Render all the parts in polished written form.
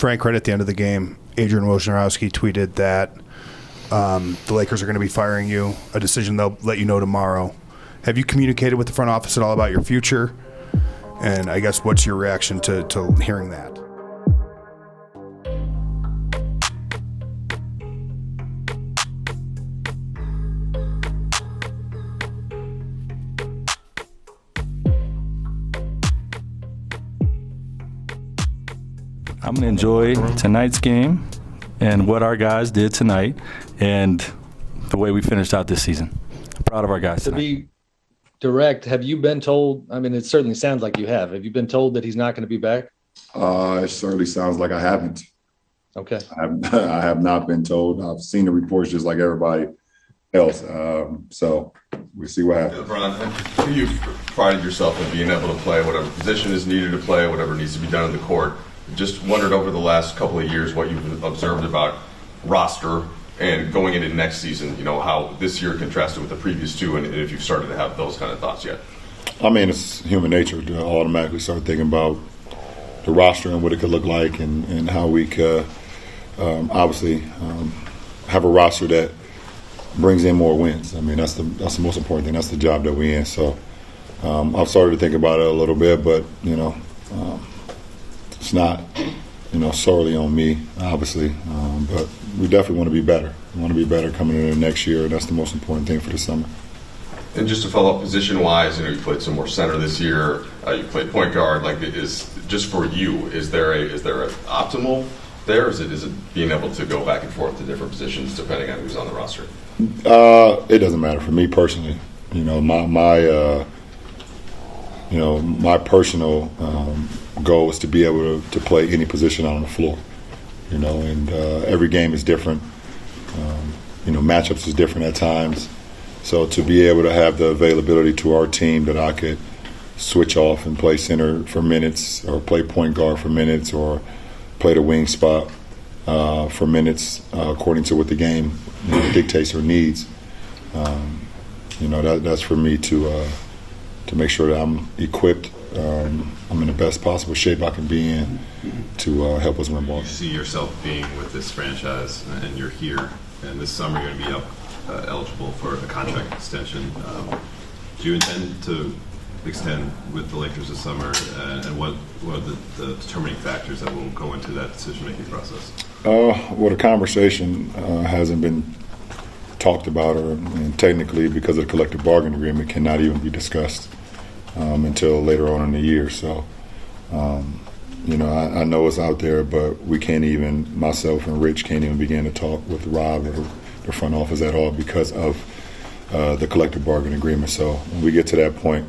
Frank, right at the end of the game, Adrian Wojnarowski tweeted that the Lakers are going to be firing you, a decision they'll let you know tomorrow. Have you communicated with the front office at all about your future? And I guess what's your reaction to hearing that? I'm going to enjoy tonight's game and what our guys did tonight and the way we finished out this season. I'm proud of our guys tonight. To be direct, have you been told, I mean, it certainly sounds like you have. Have you been told that he's not going to be back? It certainly sounds like I haven't. Okay. I have not been told. I've seen the reports just like everybody else. So we'll see what happens. LeBron, you've prided yourself in being able to play whatever position is needed to play, whatever needs to be done in the court. Just wondered over the last couple of years what you've observed about roster and going into next season, you know, how this year contrasted with the previous two, and if you've started to have those kind of thoughts yet. I mean, it's human nature to automatically start thinking about the roster and what it could look like and how we could obviously have a roster that brings in more wins. I mean, that's the most important thing. That's the job that we're in. So I've started to think about it a little bit, but, you know, it's not, you know, solely on me, obviously, but we definitely want to be better. We want to be better coming into next year. That's the most important thing for the summer. And just to follow up position-wise, you know, you played some more center this year. You played point guard. Like, is just for you, is there an optimal there? Is it being able to go back and forth to different positions depending on who's on the roster? It doesn't matter for me personally. You know, my personal goal is to be able to play any position on the floor. You know, and every game is different. You know, matchups is different at times. So to be able to have the availability to our team that I could switch off and play center for minutes, or play point guard for minutes, or play the wing spot for minutes, according to what the game dictates or needs. You know, that's for me to make sure that I'm equipped. I'm in the best possible shape I can be in to help us win ball. You see yourself being with this franchise, and you're here, and this summer you're going to be eligible for a contract extension. Do you intend to extend with the Lakers this summer, and what are the determining factors that will go into that decision-making process? Well, the conversation hasn't been talked about, and technically, because of the collective bargaining agreement, cannot even be discussed until later on in the year. So, you know, I know it's out there, but we can't even, myself and Rich can't even begin to talk with Rob or the front office at all because of the collective bargaining agreement. So when we get to that point,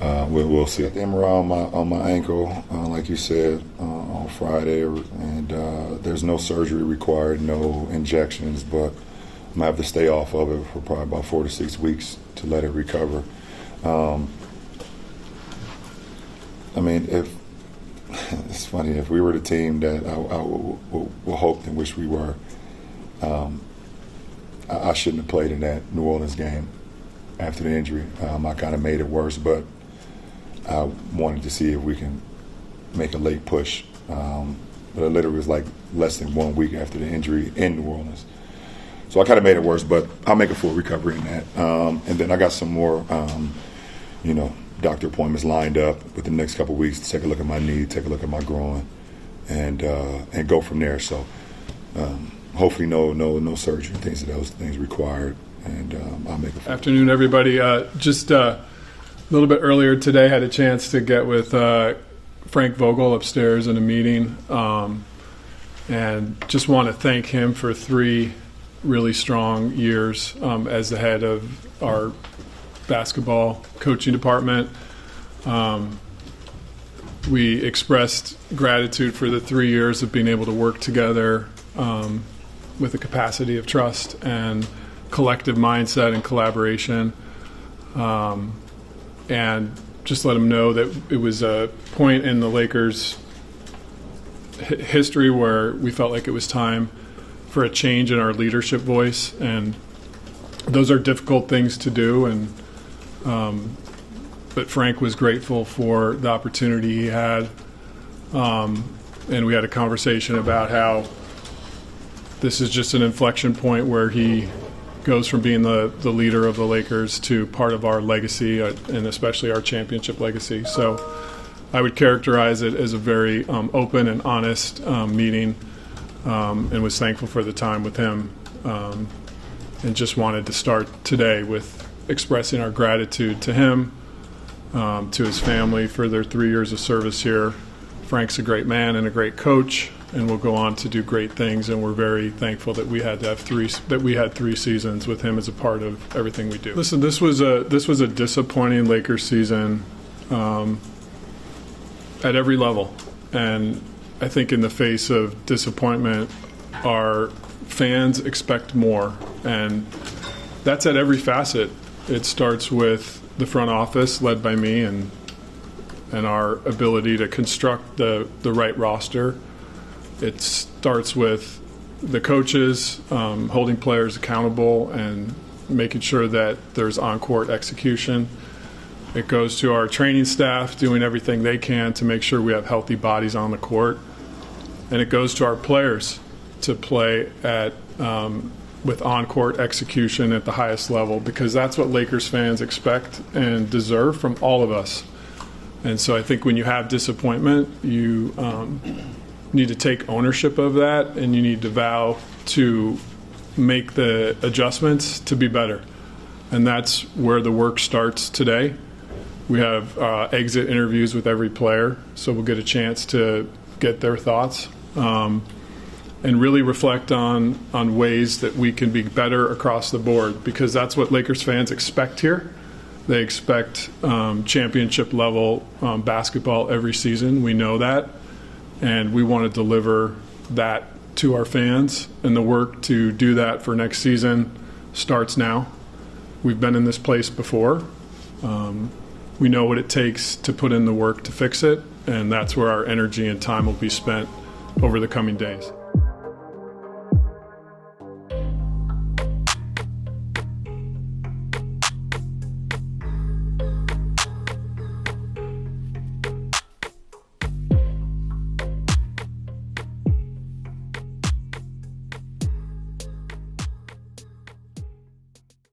we'll see. I think around on my ankle, like you said, on Friday, and there's no surgery required, no injections, but I'm going to have to stay off of it for probably about 4 to 6 weeks to let it recover. I mean, it's funny, if we were the team that I hoped and wish we were, I shouldn't have played in that New Orleans game after the injury. I kind of made it worse, but I wanted to see if we can make a late push. But it literally was like less than 1 week after the injury in New Orleans. So I kind of made it worse, but I'll make a full recovery in that. And then I got some more, you know, doctor appointments lined up within the next couple of weeks to take a look at my knee, take a look at my groin, and go from there. So hopefully no surgery, those things required, and I'll make a Afternoon, everybody. Just a little bit earlier today, had a chance to get with Frank Vogel upstairs in a meeting, and just want to thank him for 3 really strong years as the head of our basketball coaching department. We expressed gratitude for the 3 years of being able to work together with a capacity of trust and collective mindset and collaboration, and just let them know that it was a point in the Lakers' history where we felt like it was time for a change in our leadership voice, and those are difficult things to do, and but Frank was grateful for the opportunity he had, and we had a conversation about how this is just an inflection point where he goes from being the leader of the Lakers to part of our legacy, and especially our championship legacy. So I would characterize it as a very open and honest meeting, and was thankful for the time with him, and just wanted to start today with expressing our gratitude to him, to his family for their 3 years of service here. Frank's a great man and a great coach, and will go on to do great things. And we're very thankful that we had 3 seasons with him as a part of everything we do. Listen, this was a disappointing Lakers season at every level, and I think in the face of disappointment, our fans expect more, and that's at every facet. It starts with the front office, led by me, and our ability to construct the right roster. It starts with the coaches holding players accountable and making sure that there's on-court execution. It goes to our training staff doing everything they can to make sure we have healthy bodies on the court. And it goes to our players to play at with on-court execution at the highest level, because that's what Lakers fans expect and deserve from all of us. And so I think when you have disappointment, you need to take ownership of that, and you need to vow to make the adjustments to be better. And that's where the work starts today. We have exit interviews with every player, so we'll get a chance to get their thoughts and really reflect on ways that we can be better across the board, because that's what Lakers fans expect here. They expect championship level basketball every season. We know that, and we want to deliver that to our fans, and the work to do that for next season starts now. We've been in this place before. We know what it takes to put in the work to fix it, and that's where our energy and time will be spent over the coming days.